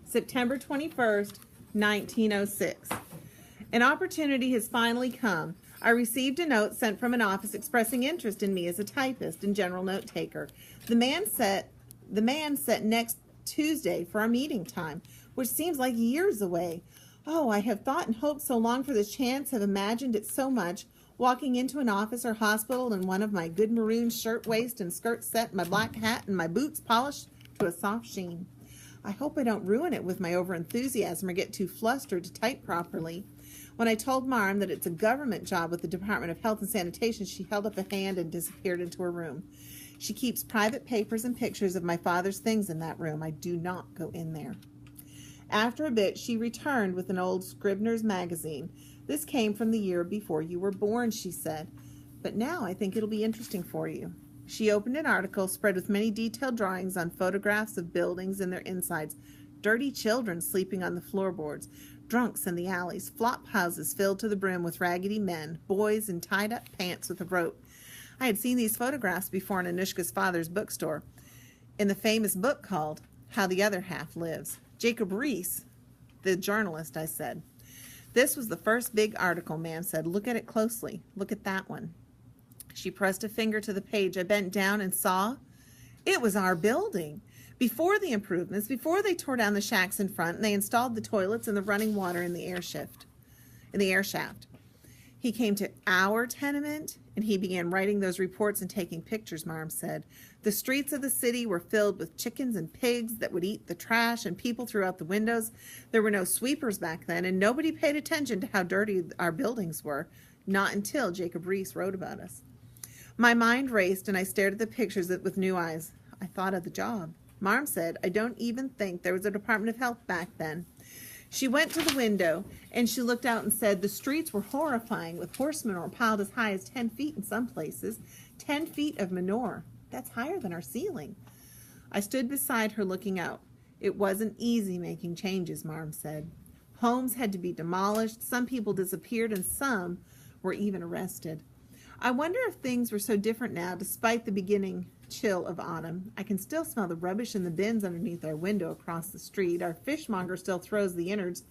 September 21st, 1906. An opportunity has finally come. I received a note sent from an office expressing interest in me as a typist and general note taker. The man set next Tuesday for our meeting time, which seems like years away. Oh, I have thought and hoped so long for this chance, have imagined it so much, walking into an office or hospital in one of my good maroon shirt waist and skirt set, my black hat, and my boots polished to a soft sheen. I hope I don't ruin it with my overenthusiasm or get too flustered to type properly. When I told Marm that it's a government job with the Department of Health and Sanitation, she held up a hand and disappeared into her room. She keeps private papers and pictures of my father's things in that room. I do not go in there. After a bit, she returned with an old Scribner's magazine. This came from the year before you were born, she said. But now I think it'll be interesting for you. She opened an article spread with many detailed drawings on photographs of buildings and their insides, dirty children sleeping on the floorboards, drunks in the alleys, flop houses filled to the brim with raggedy men, boys in tied-up pants with a rope. I had seen these photographs before in Anushka's father's bookstore, in the famous book called How the Other Half Lives. Jacob Riis, the journalist, I said. This was the first big article, ma'am said. Look at it closely. Look at that one. She pressed a finger to the page. I bent down and saw it was our building. Before the improvements, before they tore down the shacks in front, and they installed the toilets and the running water in the air shaft. He came to our tenement, and he began writing those reports and taking pictures, Marm said. The streets of the city were filled with chickens and pigs that would eat the trash, and people threw out the windows. There were no sweepers back then, and nobody paid attention to how dirty our buildings were, not until Jacob Riis wrote about us. My mind raced, and I stared at the pictures with new eyes. I thought of the job. Marm said, I don't even think there was a Department of Health back then. She went to the window, and she looked out and said, the streets were horrifying, with horse manure piled as high as 10 feet in some places. 10 feet of manure. That's higher than our ceiling. I stood beside her looking out. It wasn't easy making changes, Marm said. Homes had to be demolished, some people disappeared, and some were even arrested. I wonder if things were so different now, despite the beginning chill of autumn. I can still smell the rubbish in the bins underneath our window across the street. Our fishmonger still throws the innards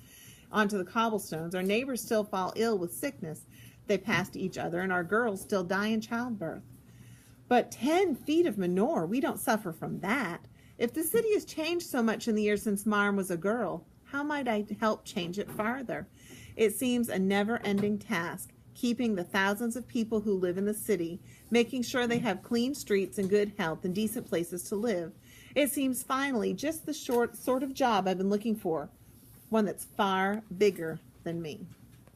onto the cobblestones. Our neighbors still fall ill with sickness they pass to each other, and our girls still die in childbirth. But 10 feet of manure, we don't suffer from that. If the city has changed so much in the years since Marm was a girl, how might I help change it farther? It seems a never-ending task, keeping the thousands of people who live in the city, making sure they have clean streets and good health and decent places to live. It seems finally just the sort of job I've been looking for, one that's far bigger than me.